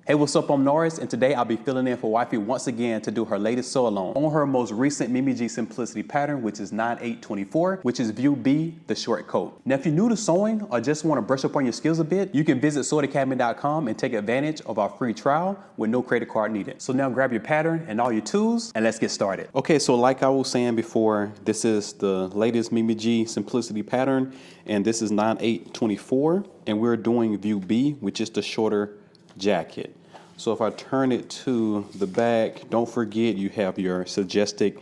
Hey, what's up? I'm Norris, and today I'll be filling in for Wifey once again to do her latest sew along on her most recent Mimi G Simplicity pattern, which is 9824, which is View B, the short coat. Now, if you're new to sewing or just want to brush up on your skills a bit, you can visit sewacademy.com and take advantage of our free trial with no credit card needed. So now grab your pattern and all your tools, and let's get started. Okay, so like I was saying before, this is the latest Mimi G Simplicity pattern, and this is 9824, and we're doing View B, which is the shorter jacket. So if I turn it to the back, don't forget you have your suggested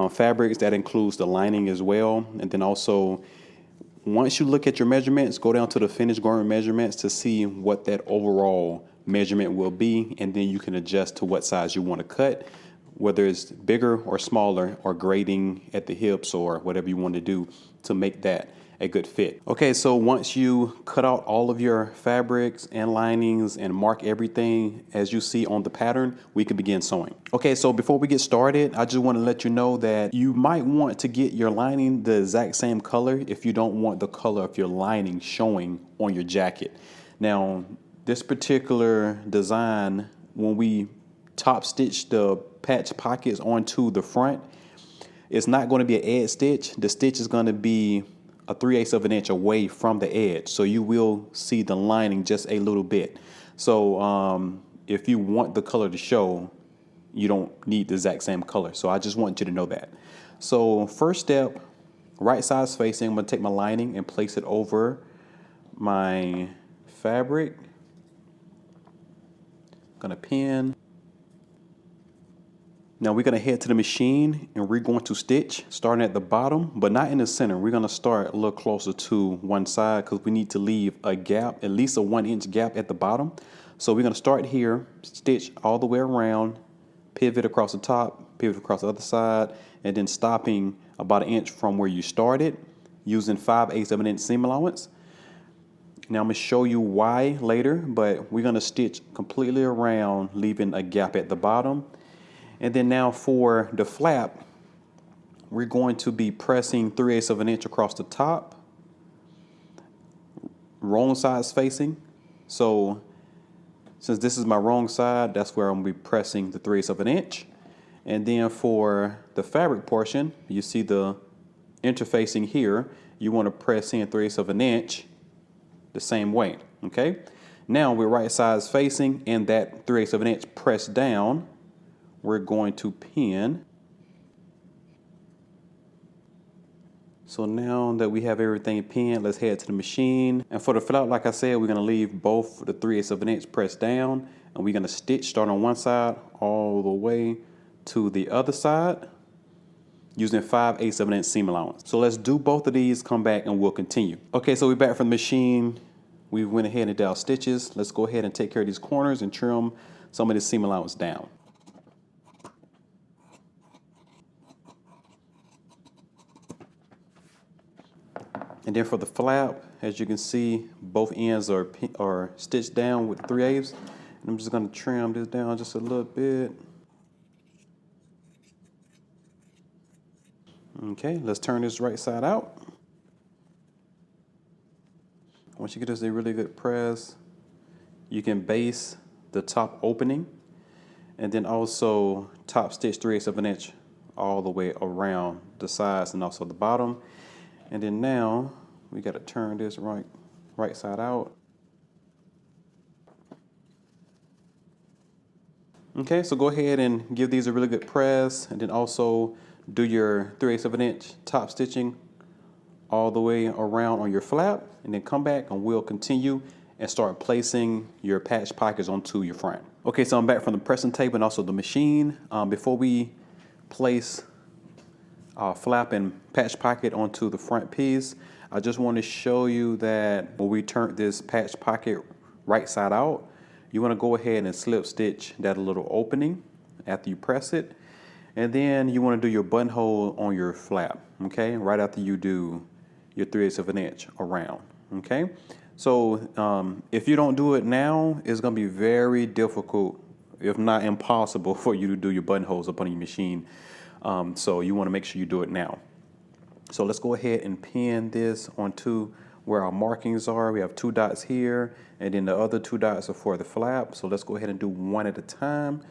fabrics. That includes the lining as well. And then also, once you look at your measurements, go down to the finished garment measurements to see what that overall measurement will be. And then you can adjust to what size you want to cut, whether it's bigger or smaller, or grading at the hips, or whatever you want to do to make that a good fit. Okay, so once you cut out all of your fabrics and linings and mark everything as you see on the pattern, we can begin sewing. Okay, so before we get started, I just want to let you know that you might want to get your lining the exact same color if you don't want the color of your lining showing on your jacket. Now, this particular design, when we top stitch the patch pockets onto the front, it's not going to be an edge stitch. The stitch is going to be a 3/8 of an inch away from the edge, so you will see the lining just a little bit. So if you want the color to show, you don't need the exact same color. So I just want you to know that. So first step, right sides facing, I'm going to take my lining and place it over my fabric. Going to pin. Now we're going to head to the machine and we're going to stitch starting at the bottom, but not in the center. We're going to start a little closer to one side because we need to leave a gap, at least a 1 inch gap at the bottom. So we're going to start here, stitch all the way around, pivot across the top, pivot across the other side, and then stopping about 1 inch from where you started using 5/8 of an inch seam allowance. Now I'm going to show you why later, but we're going to stitch completely around, leaving a gap at the bottom. And then now for the flap, we're going to be pressing 3/8 of an inch across the top, wrong sides facing. So since this is my wrong side, that's where I'm going to be pressing the 3/8 of an inch. And then for the fabric portion, you see the interfacing here, you want to press in 3/8 of an inch the same way, okay? Now we're right sides facing, and that 3/8 of an inch pressed down, we're going to pin. So now that we have everything pinned, let's head to the machine. And for the flap, like I said, we're going to leave both the 3/8 of an inch pressed down, and we're going to stitch start on one side all the way to the other side using 5/8 of an inch seam allowance. So let's do both of these, come back, and we'll continue. Okay, so we're back from the machine. We went ahead and did our stitches. Let's go ahead and take care of these corners and trim some of the seam allowance down. And then for the flap, as you can see, both ends are stitched down with 3/8. And I'm just going to trim this down just a little bit. Okay, let's turn this right side out. Once you get this a really good press, you can base the top opening and then also top stitch 3/8 of an inch all the way around the sides and also the bottom. And then now we got to turn this right side out. Okay, so go ahead and give these a really good press, and then also do your 3/8 of an inch top stitching all the way around on your flap, and then come back and we'll continue and start placing your patch pockets onto your front. Okay, so I'm back from the pressing table and also the machine. Before we place flap and patch pocket onto the front piece, I just want to show you that when we turn this patch pocket right side out, you want to go ahead and slip stitch that little opening after you press it, and then you want to do your buttonhole on your flap, okay, right after you do your 3/8 of an inch around, okay? So if you don't do it now, it's going to be very difficult, if not impossible, for you to do your buttonholes up on your machine. So you want to make sure you do it now. So let's go ahead and pin this onto where our markings are. We have 2 dots here, and then the other 2 dots are for the flap. So let's go ahead and do one at a time.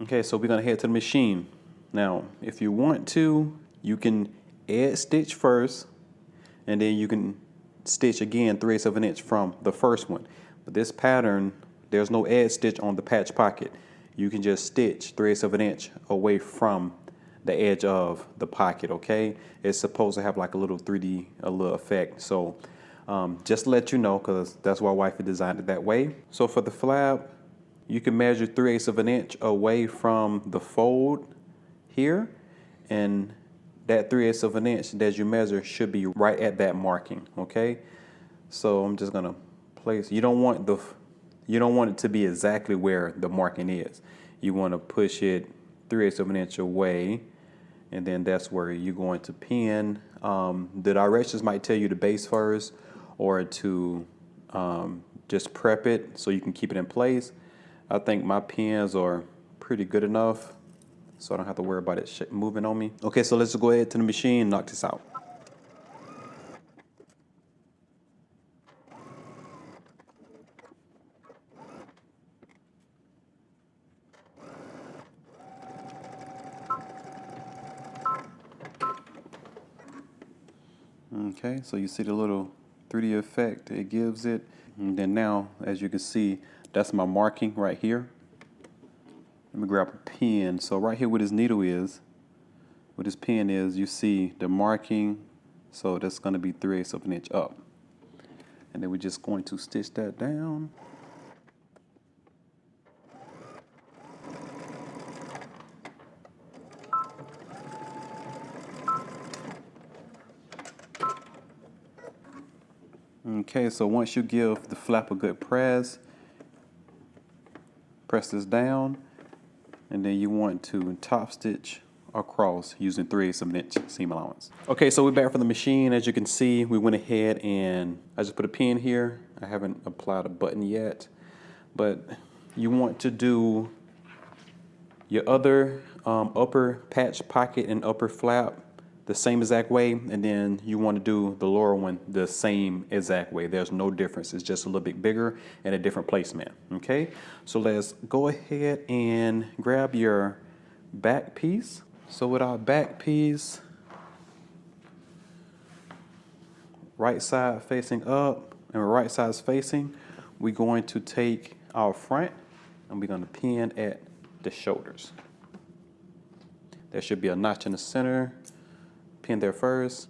Okay, so we're gonna head to the machine. Now, if you want to, you can edge stitch first, and then you can stitch again 3/8 of an inch from the first one. But this pattern, there's no edge stitch on the patch pocket. You can just stitch 3/8 of an inch away from the edge of the pocket, okay? It's supposed to have like a little 3D, a little effect. So just to let you know, because that's why wifey designed it that way. So for the flap, you can measure 3/8 of an inch away from the fold here, and that 3/8 of an inch that you measure should be right at that marking, okay? So I'm just gonna place, you don't want it to be exactly where the marking is. You want to push it 3/8 of an inch away, and then that's where you're going to pin. The directions might tell you to base first or to just prep it so you can keep it in place. I think my pins are pretty good enough, so I don't have to worry about it moving on me. Okay, so let's go ahead to the machine and knock this out. Okay, so you see the little 3D effect it gives it. And then now, as you can see, that's my marking right here. Let me grab a pen. So right here where this needle is, where this pen is, you see the marking. So that's going to be 3/8 of an inch up. And then we're just going to stitch that down. Okay, so once you give the flap a good press this down, and then you want to top stitch across using 3/8 of an inch seam allowance. Okay, so we're back from the machine. As you can see, we went ahead and I just put a pin here. I haven't applied a button yet, but you want to do your other upper patch pocket and upper flap the same exact way, and then you want to do the lower one the same exact way. There's no difference. It's just a little bit bigger and a different placement. Okay, so let's go ahead and grab your back piece. So with our back piece, right side facing up and right side facing, we're going to take our front and we're going to pin at the shoulders. There should be a notch in the center. Pin there first.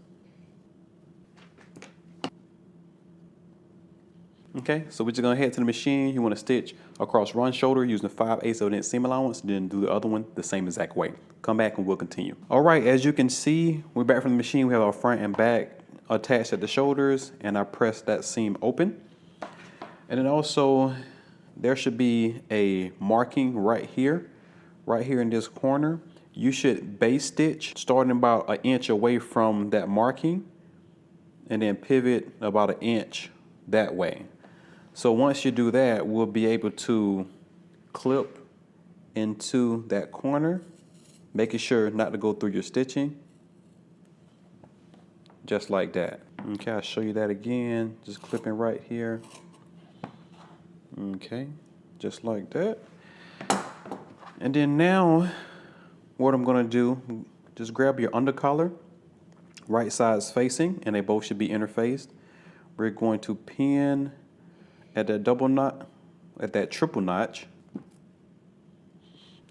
Okay, so we're just gonna head to the machine. You want to stitch across run shoulder using 5/8 of an inch seam allowance, then do the other one the same exact way. Come back and we'll continue. All right, as you can see, we're back from the machine. We have our front and back attached at the shoulders, and I pressed that seam open. And then also, there should be a marking right here in this corner. You should base stitch starting about 1 inch away from that marking and then pivot about 1 inch that way. So once you do that, we'll be able to clip into that corner, making sure not to go through your stitching. Just like that. Okay, I'll show you that again. Just clipping right here. Okay, just like that. And then now, what I'm gonna do, just grab your undercollar, right sides facing, and they both should be interfaced. We're going to pin at that double knot, at that triple notch,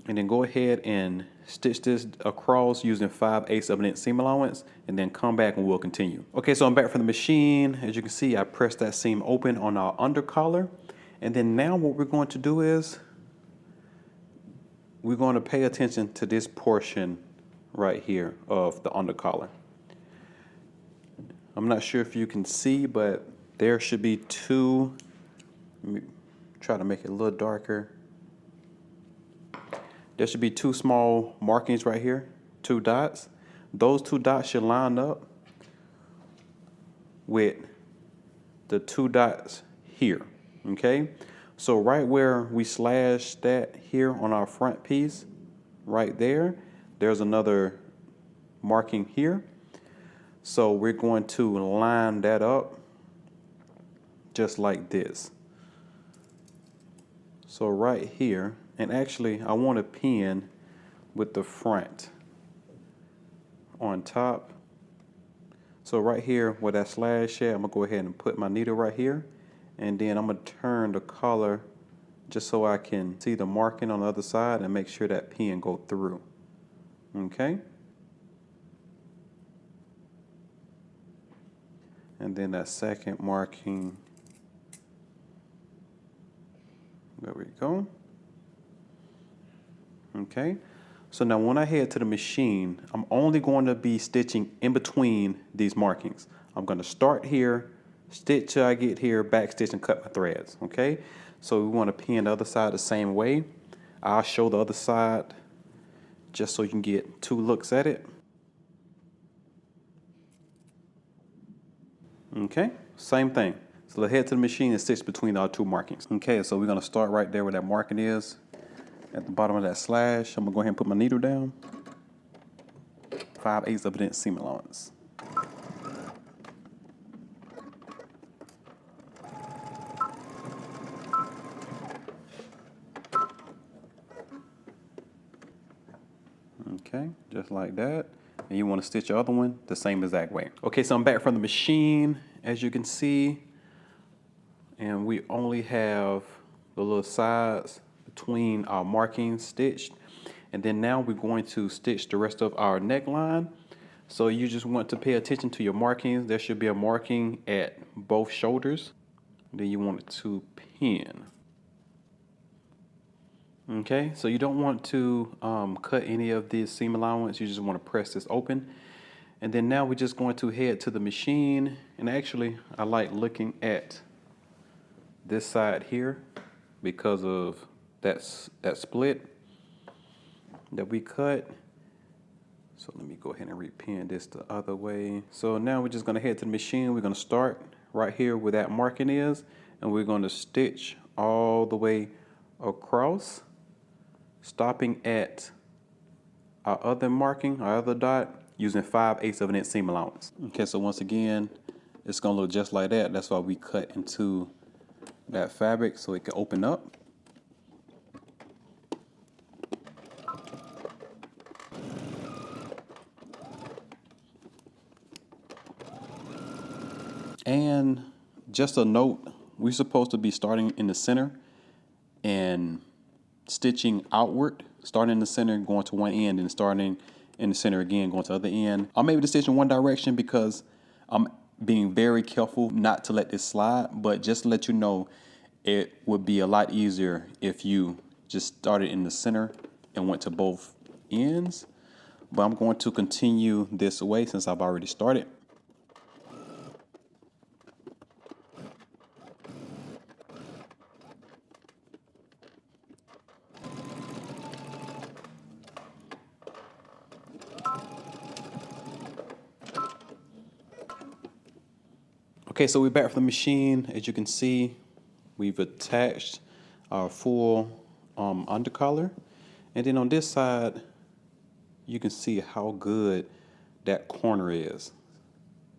and then go ahead and stitch this across using 5/8 of an inch seam allowance, and then come back and we'll continue. Okay, so I'm back from the machine. As you can see, I pressed that seam open on our undercollar, and then now what we're going to do is we're going to pay attention to this portion right here of the undercollar. I'm not sure if you can see, but there should be two. Let me try to make it a little darker. There should be 2 small markings right here, 2 dots. Those 2 dots should line up with the 2 dots here, okay? So right where we slashed that here on our front piece, right there, there's another marking here. So we're going to line that up just like this. So right here, and actually I want to pin with the front on top. So right here where that slash at, I'm gonna go ahead and put my needle right here, and then I'm gonna turn the collar just so I can see the marking on the other side and make sure that pin go through. Okay. And then that second marking, there we go. Okay, so now when I head to the machine, I'm only going to be stitching in between these markings. I'm going to start here, stitch till I get here, back stitch and cut my threads. Okay, so we want to pin the other side the same way. I'll show the other side just so you can get two looks at it. Okay, same thing. So let's head to the machine and stitch between our two markings. Okay, so we're gonna start right there where that marking is, at the bottom of that slash. I'm gonna go ahead and put my needle down. 5/8 of an inch seam allowance. Okay, just like that. And you want to stitch your other one the same exact way. Okay, so I'm back from the machine, as you can see, and we only have the little sides between our markings stitched. And then now we're going to stitch the rest of our neckline. So you just want to pay attention to your markings. There should be a marking at both shoulders. Then you want it to pin. Okay, so you don't want to cut any of this seam allowance. You just want to press this open. And then now we're just going to head to the machine. And actually, I like looking at this side here because of that split that we cut. So let me go ahead and repin this the other way. So now we're just going to head to the machine. We're going to start right here where that marking is, and we're going to stitch all the way across, stopping at our other marking, our other dot, using 5/8 of an inch seam allowance. Okay, so once again, it's going to look just like that. That's why we cut into that fabric so it can open up. And just a note, we're supposed to be starting in the center and stitching outward, starting in the center, going to one end, and starting in the center again, going to the other end. I'll maybe stitch in one direction because I'm being very careful not to let this slide, but just to let you know, it would be a lot easier if you just started in the center and went to both ends. But I'm going to continue this way since I've already started. Okay, so we're back from the machine. As you can see, we've attached our full undercollar. And then on this side, you can see how good that corner is.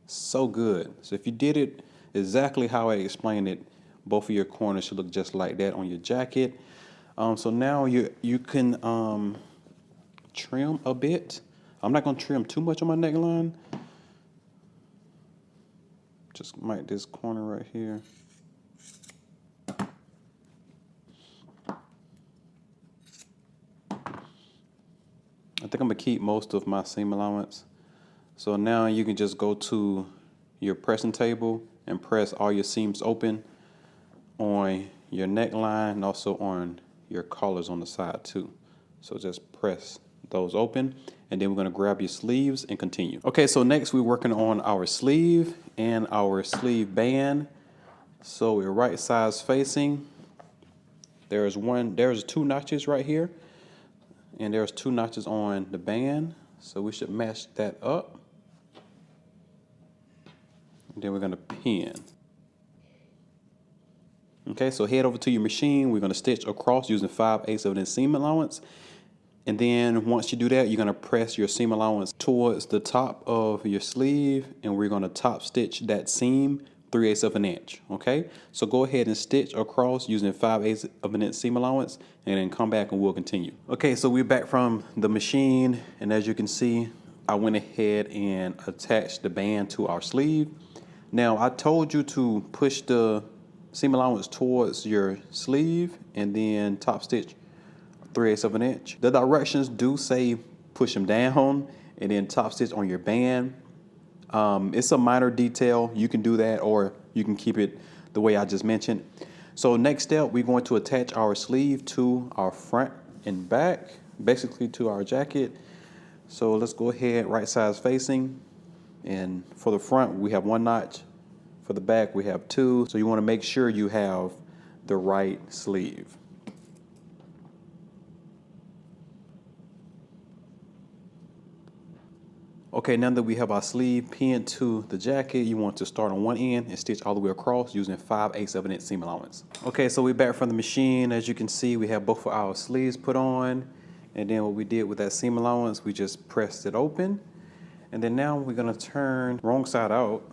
So good. So if you did it exactly how I explained it, both of your corners should look just like that on your jacket. So now you can trim a bit. I'm not going to trim too much on my neckline. Just mark this corner right here. I think I'm gonna keep most of my seam allowance. So now you can just go to your pressing table and press all your seams open on your neckline and also on your collars on the side too. So just press those open, and then we're gonna grab your sleeves and continue. Okay, so next we're working on our sleeve and our sleeve band. So we're right sides facing. There's two notches right here, and there's two notches on the band. So we should match that up. And then we're gonna pin. Okay, so head over to your machine. We're gonna stitch across using 5/8 of an inch seam allowance. And then once you do that, you're gonna press your seam allowance towards the top of your sleeve, and we're gonna top stitch that seam 3/8 of an inch, okay? So go ahead and stitch across using 5/8 of an inch seam allowance, and then come back and we'll continue. Okay, so we're back from the machine, and as you can see, I went ahead and attached the band to our sleeve. Now, I told you to push the seam allowance towards your sleeve and then top stitch 3/8 of an inch. The directions do say push them down and then top stitch on your band. It's a minor detail. You can do that, or you can keep it the way I just mentioned. So next step, we're going to attach our sleeve to our front and back, basically to our jacket. So let's go ahead, right sides facing. And for the front, we have 1 notch. For the back, we have 2. So you want to make sure you have the right sleeve. Okay, now that we have our sleeve pinned to the jacket, you want to start on one end and stitch all the way across using 5/8 of an inch seam allowance. Okay, so we're back from the machine. As you can see, we have both of our sleeves put on. And then what we did with that seam allowance, we just pressed it open. And then now we're gonna turn wrong side out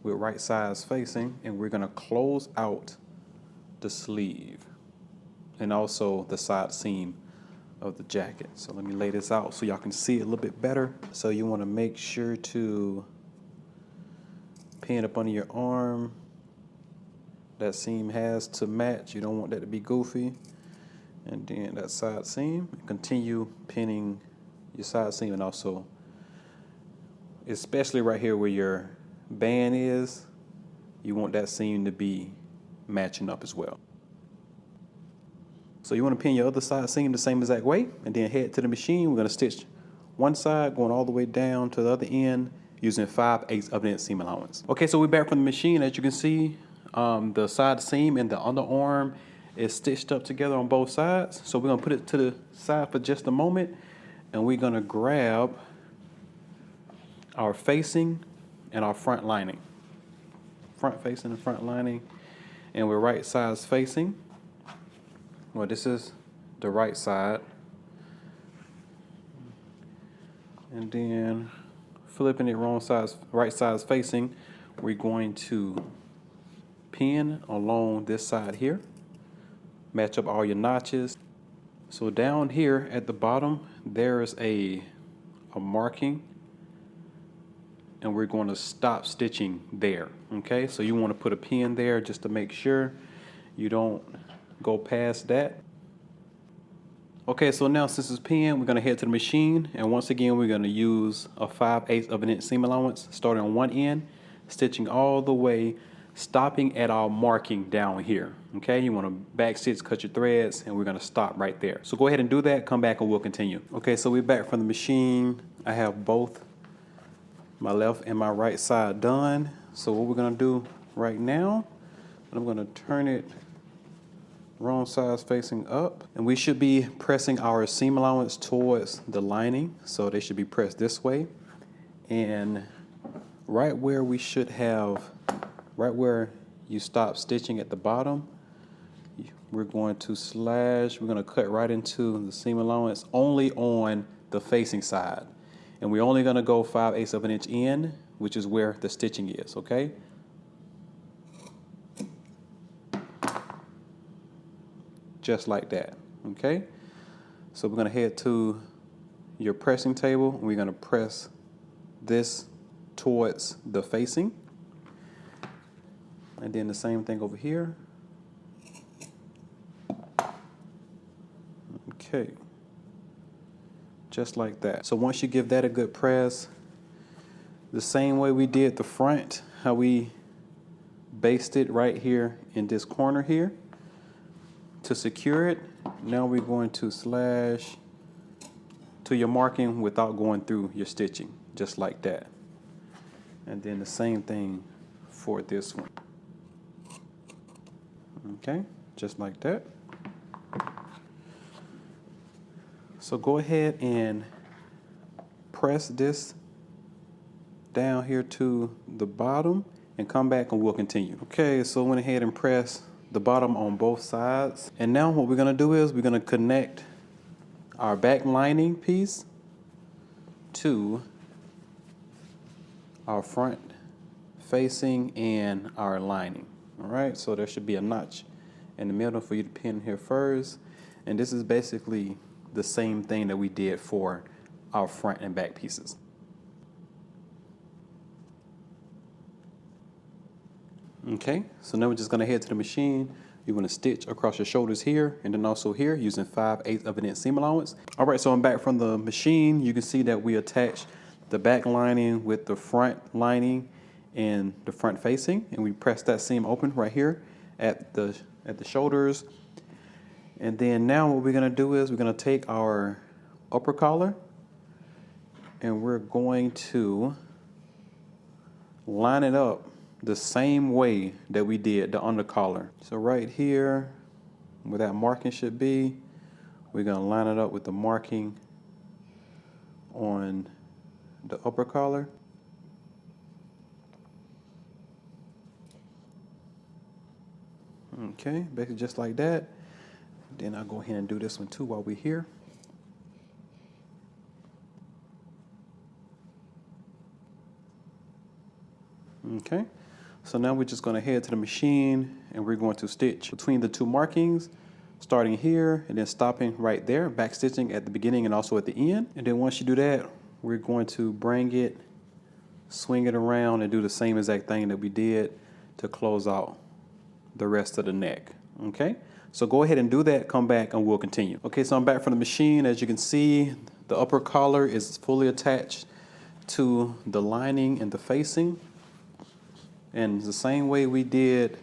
with right sides facing, and we're gonna close out the sleeve and also the side seam of the jacket. So let me lay this out so y'all can see it a little bit better. So you want to make sure to pin up under your arm. That seam has to match. You don't want that to be goofy. And then that side seam. Continue pinning your side seam, and also, especially right here where your band is, you want that seam to be matching up as well. So you want to pin your other side seam the same exact way, and then head to the machine. We're going to stitch one side going all the way down to the other end using 5/8 of an inch seam allowance. Okay, so we're back from the machine. As you can see, the side seam and the underarm is stitched up together on both sides. So we're going to put it to the side for just a moment, and we're going to grab our facing and our front lining. Front facing and front lining, and we're right sides facing. Well, this is the right side. And then flipping it right sides facing, we're going to pin along this side here. Match up all your notches. So down here at the bottom, there's a marking, and we're going to stop stitching there. Okay, so you want to put a pin there just to make sure you don't go past that. Okay, so now since it's pinned, we're going to head to the machine, and once again we're going to use a 5/8 of an inch seam allowance, starting on one end, stitching all the way, stopping at our marking down here. Okay, you want to back stitch, cut your threads, and we're going to stop right there. So go ahead and do that, come back and we'll continue. Okay, so we're back from the machine. I have both my left and my right side done. So what we're going to do right now, I'm going to turn it wrong sides facing up, and we should be pressing our seam allowance towards the lining, so they should be pressed this way. And right where we should have, right where you stop stitching at the bottom, we're going to cut right into the seam allowance only on the facing side, and we're only going to go 5/8 of an inch in, which is where the stitching is. Okay, just like that. Okay, so we're going to head to your pressing table, and we're going to press this towards the facing, and then the same thing over here. Okay, just like that. So once you give that a good press, the same way we did the front, how we basted it right here in this corner here, to secure it, now we're going to slash to your marking without going through your stitching, just like that. And then the same thing for this one. Okay, just like that. So go ahead and press this down here to the bottom and come back and we'll continue. Okay, so I went ahead and pressed the bottom on both sides. And now what we're gonna do is we're gonna connect our back lining piece to our front facing and our lining. All right, so there should be a notch in the middle for you to pin here first. And this is basically the same thing that we did for our front and back pieces. Okay, so now we're just gonna head to the machine. You're gonna stitch across your shoulders here and then also here using 5/8 of an inch seam allowance. All right, so I'm back from the machine. You can see that we attached the back lining with the front lining and the front facing, and we press that seam open right here at the shoulders. And then now what we're gonna do is we're gonna take our upper collar and we're going to line it up the same way that we did the under collar. So right here, where that marking should be, we're gonna line it up with the marking on the upper collar. Okay, basically just like that. Then I'll go ahead and do this one too while we're here. Okay, so now we're just going to head to the machine and we're going to stitch between the two markings, starting here and then stopping right there, back stitching at the beginning and also at the end. And then once you do that, we're going to bring it, swing it around and do the same exact thing that we did to close out the rest of the neck. Okay, so go ahead and do that, come back and we'll continue. Okay, so I'm back from the machine. As you can see, the upper collar is fully attached to the lining and the facing. And the same way we did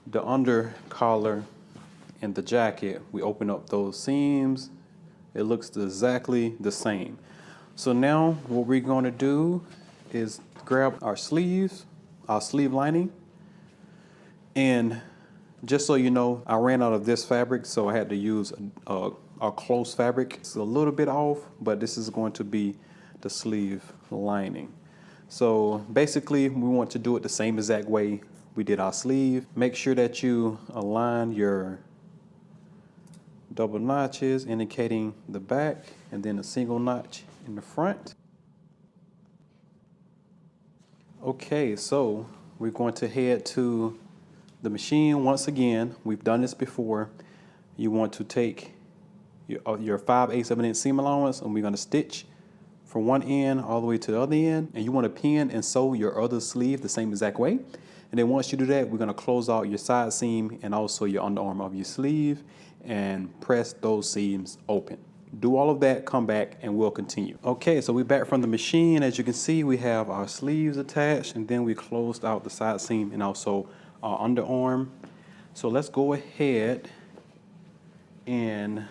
the under collar and the jacket, we open up those seams. It looks exactly the same. So now what we're going to do is grab our sleeves, our sleeve lining. And just so you know, I ran out of this fabric, so I had to use a close fabric. It's a little bit off, but this is going to be the sleeve lining. So basically, we want to do it the same exact way we did our sleeve. Make sure that you align your double notches indicating the back and then a single notch in the front. Okay, so we're going to head to the machine once again. We've done this before. You want to take your 5/8 of an inch seam allowance and we're going to stitch from one end all the way to the other end, and you want to pin and sew your other sleeve the same exact way. And then once you do that, we're going to close out your side seam and also your underarm of your sleeve and press those seams open. Do all of that, come back, and we'll continue. Okay, so we're back from the machine. As you can see, we have our sleeves attached, and then we closed out the side seam and also our underarm. So let's go ahead and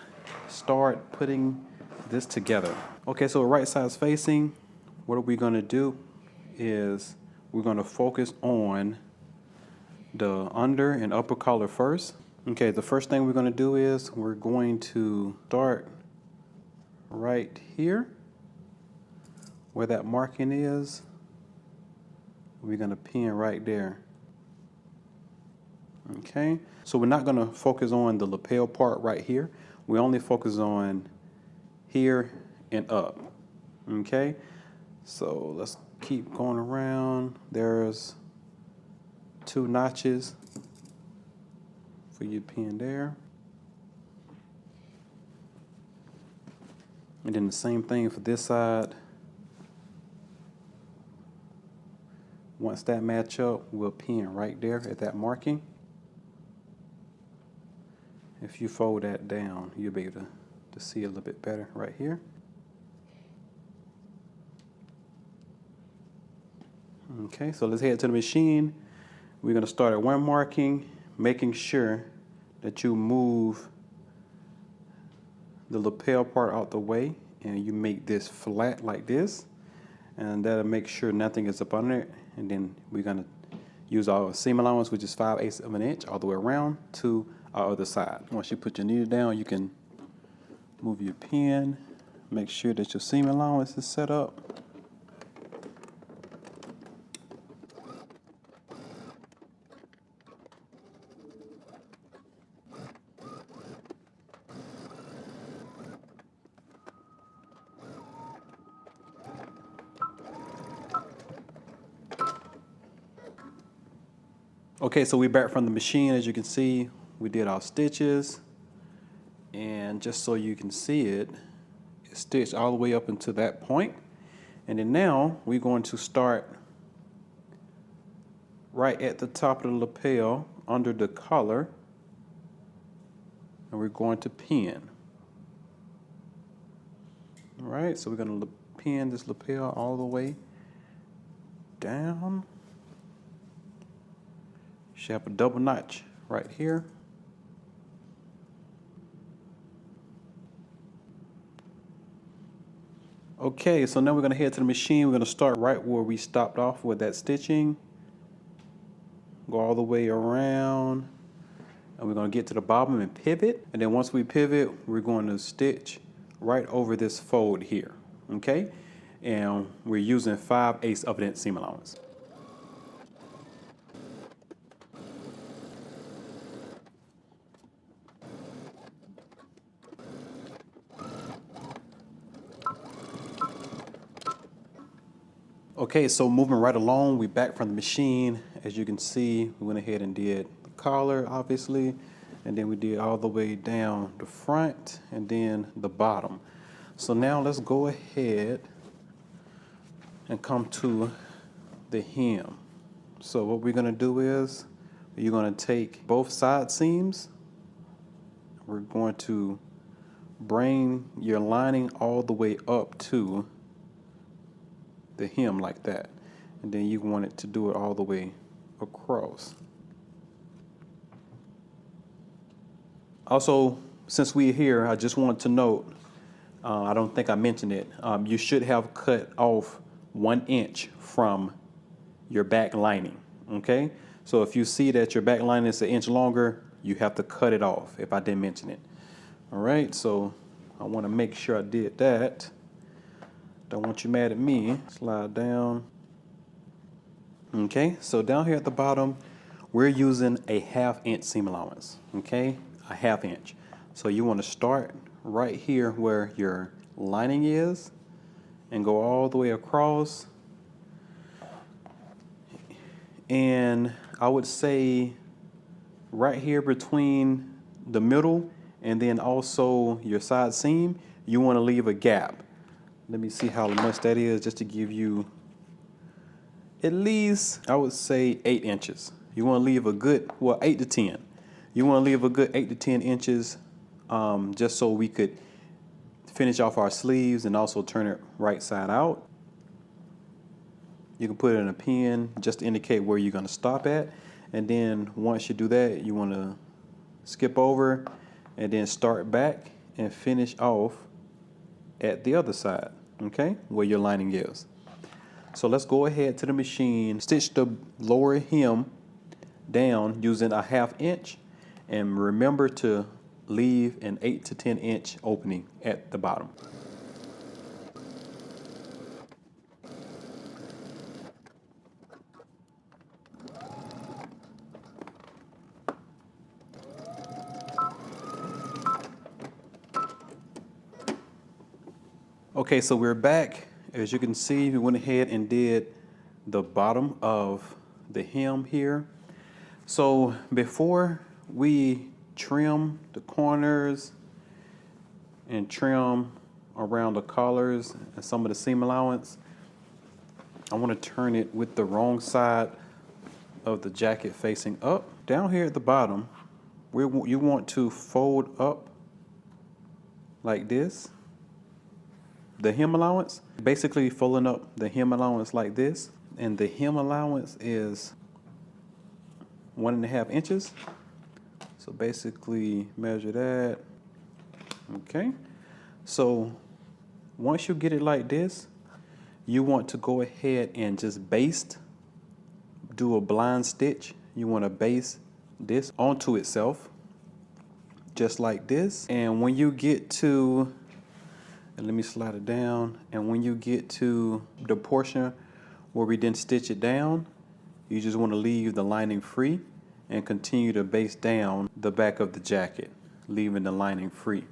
start putting this together. Okay, so right side's facing. What are we gonna do is we're gonna focus on the under and upper collar first. Okay, the first thing we're gonna do is we're going to start right here where that marking is. We're gonna pin right there. Okay, so we're not gonna focus on the lapel part right here. We only focus on here and up. Okay, so let's keep going around. There's 2 notches for you to pin there. And then the same thing for this side. Once that match up, we'll pin right there at that marking. If you fold that down, you'll be able to see a little bit better right here. Okay, so let's head to the machine. We're gonna start at one marking, making sure that you move the lapel part out the way and you make this flat like this, and that'll make sure nothing is up under it. And then we're gonna use our seam allowance, which is 5/8 of an inch all the way around to our other side. Once you put your needle down, you can move your pin, make sure that your seam allowance is set up. Okay, so we're back from the machine. As you can see, we did our stitches, and just so you can see it, it's stitched all the way up into that point. And then now we're going to start right at the top of the lapel under the collar, and we're going to pin. All right, so we're going to pin this lapel all the way down. Should have a double notch right here. Okay, so now we're going to head to the machine. We're going to start right where we stopped off with that stitching. Go all the way around, and we're going to get to the bottom and pivot. And then once we pivot, we're going to stitch right over this fold here, okay? And we're using 5/8 of that seam allowance. Okay, so moving right along, we back from the machine. As you can see, we went ahead and did the collar, obviously, and then we did all the way down the front and then the bottom. So now let's go ahead and come to the hem. So what we're gonna do is, you're gonna take both side seams. We're going to bring your lining all the way up to the hem like that, and then you want it to do it all the way across. Also, since we're here, I just want to note, I don't think I mentioned it, you should have cut off 1 inch from your back lining, okay? So if you see that your back lining is 1 inch longer, you have to cut it off if I didn't mention it. All right, so I want to make sure I did that. Don't want you mad at me. Slide down. Okay, so down here at the bottom, we're using a 1/2 inch seam allowance, okay? A 1/2 inch. So you want to start right here where your lining is and go all the way across. And I would say right here between the middle and then also your side seam, you want to leave a gap. Let me see how much that is, just to give you at least, I would say 8 inches. You want to leave a good, well, 8 to 10. You want to leave a good 8 to 10 inches, just so we could finish off our sleeves and also turn it right side out. You can put it in a pin just to indicate where you're going to stop at. And then once you do that, you want to skip over and then start back and finish off at the other side, okay, where your lining is. So let's go ahead to the machine, stitch the lower hem down using a 1/2 inch, and remember to leave an 8 to 10 inch opening at the bottom. Okay, so we're back. As you can see, we went ahead and did the bottom of the hem here. So before we trim the corners and trim around the collars and some of the seam allowance, I want to turn it with the wrong side of the jacket facing up. Down here at the bottom, you want to fold up like this. The hem allowance, basically folding up the hem allowance like this, and the hem allowance is 1.5 inches. So basically measure that. Okay, so once you get it like this, you want to go ahead and just baste, do a blind stitch. You want to baste this onto itself just like this. And when you get to, and let me slide it down, and when you get to the portion where we didn't stitch it down, you just want to leave the lining free and continue to baste down the back of the jacket, leaving the lining free.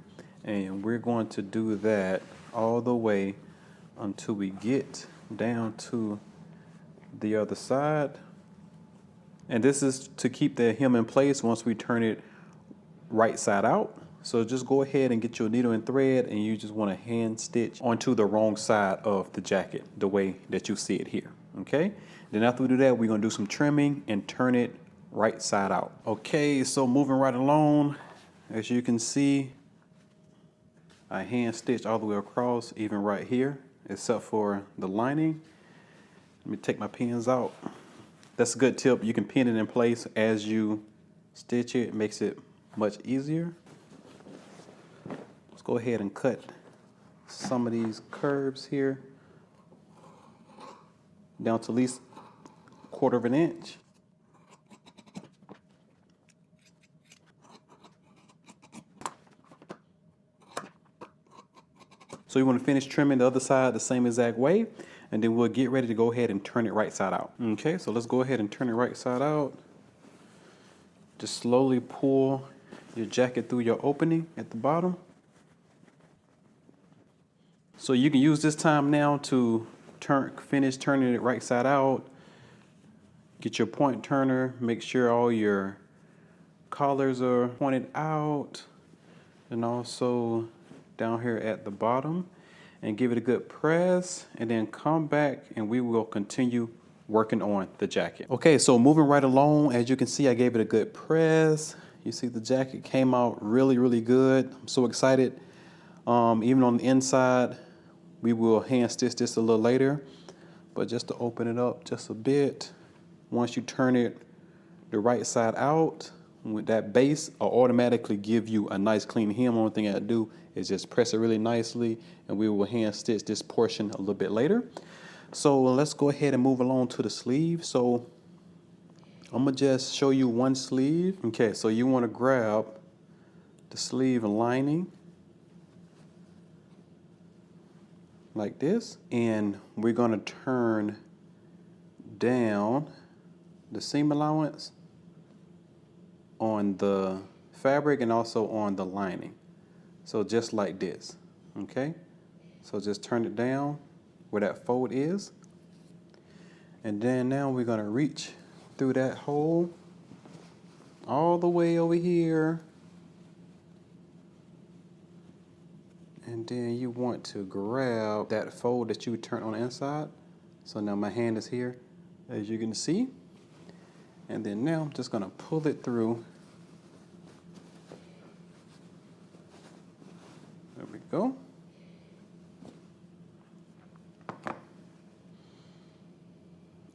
And we're going to do that all the way until we get down to the other side. And this is to keep the hem in place once we turn it right side out. So just go ahead and get your needle and thread, and you just want to hand stitch onto the wrong side of the jacket the way that you see it here. Okay, then after we do that, we're going to do some trimming and turn it right side out. Okay, so moving right along, as you can see, I hand stitch all the way across, even right here, except for the lining. Let me take my pins out. That's a good tip. You can pin it in place as you stitch it. It makes it much easier. Let's go ahead and cut some of these curves here down to at least 1/4 of an inch. So you want to finish trimming the other side the same exact way, and then we'll get ready to go ahead and turn it right side out. Okay, so let's go ahead and turn it right side out. Just slowly pull your jacket through your opening at the bottom. So you can use this time now to finish turning it right side out. Get your point turner, make sure all your collars are pointed out, and also down here at the bottom, and give it a good press, and then come back and we will continue working on the jacket. Okay, so moving right along, as you can see, I gave it a good press. You see the jacket came out really, really good. I'm so excited. Even on the inside, we will hand stitch this a little later, but just to open it up just a bit, once you turn it the right side out, with that base, I'll automatically give you a nice clean hem. Only thing I do is just press it really nicely, and we will hand stitch this portion a little bit later. So let's go ahead and move along to the sleeve. So I'm gonna just show you one sleeve. Okay, so you want to grab the sleeve lining like this, and we're gonna turn down the seam allowance on the fabric and also on the lining. So just like this, okay? So just turn it down where that fold is. And then now we're gonna reach through that hole all the way over here. And then you want to grab that fold that you turn on the inside. So now my hand is here, as you can see. And then now I'm just gonna pull it through. There we go.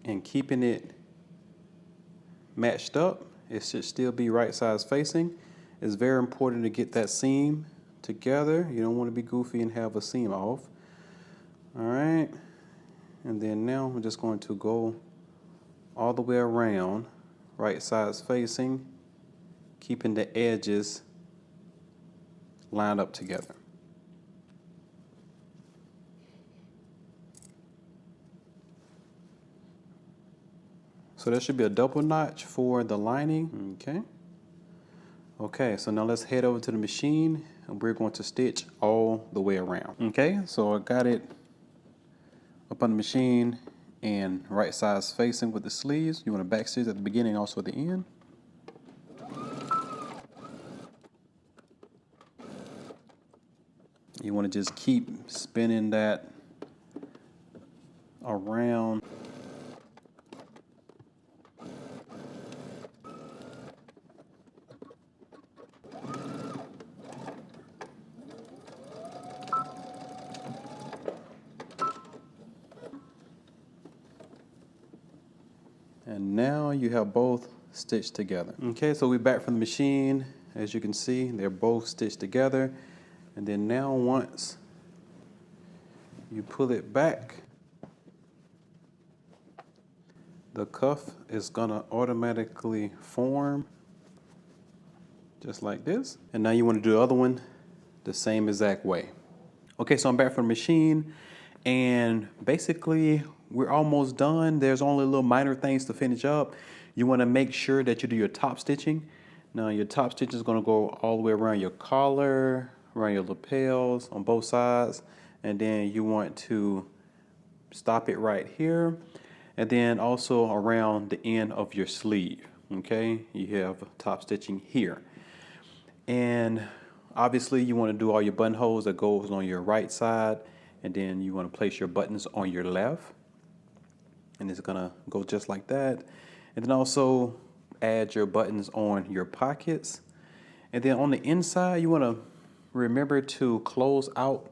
And keeping it matched up, it should still be right size facing. It's very important to get that seam together. You don't want to be goofy and have a seam off. All right. And then now I'm just going to go all the way around, right sides facing, keeping the edges lined up together. So there should be a double notch for the lining. Okay. Okay, so now let's head over to the machine, and we're going to stitch all the way around. Okay, so I got it up on the machine and right sides facing with the sleeves. You want to back stitch at the beginning, also at the end. You want to just keep spinning that around. And now you have both stitched together. Okay, so we're back from the machine. As you can see, they're both stitched together. And then now once you pull it back, the cuff is gonna automatically form just like this. And now you want to do the other one the same exact way. Okay, so I'm back from the machine, and basically we're almost done. There's only little minor things to finish up. You want to make sure that you do your top stitching. Now your top stitching is going to go all the way around your collar, around your lapels on both sides, and then you want to stop it right here, and then also around the end of your sleeve. Okay, you have top stitching here. And obviously you want to do all your buttonholes that goes on your right side, and then you want to place your buttons on your left. And it's gonna go just like that. And then also add your buttons on your pockets. And then on the inside, you want to remember to close out.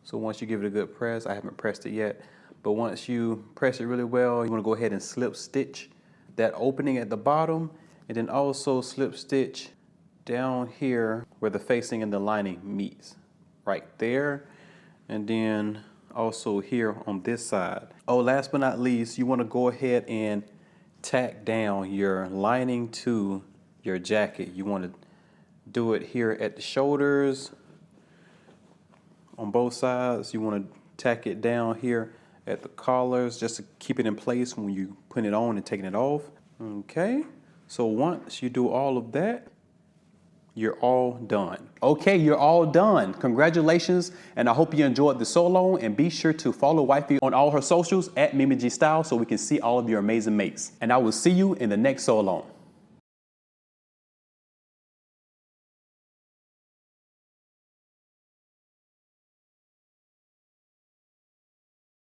So once you give it a good press, I haven't pressed it yet, but once you press it really well, you want to go ahead and slip stitch that opening at the bottom, and then also slip stitch down here where the facing and the lining meets, right there. And then also here on this side. Oh, last but not least, you want to go ahead and tack down your lining to your jacket. You want to do it here at the shoulders on both sides. You want to tack it down here at the collars just to keep it in place when you put it on and taking it off. Okay, so once you do all of that, you're all done. Okay, you're all done. Congratulations, and I hope you enjoyed the sew along, and be sure to follow Wifey on all her socials at Mimi G Style so we can see all of your amazing makes. And I will see you in the next sew along.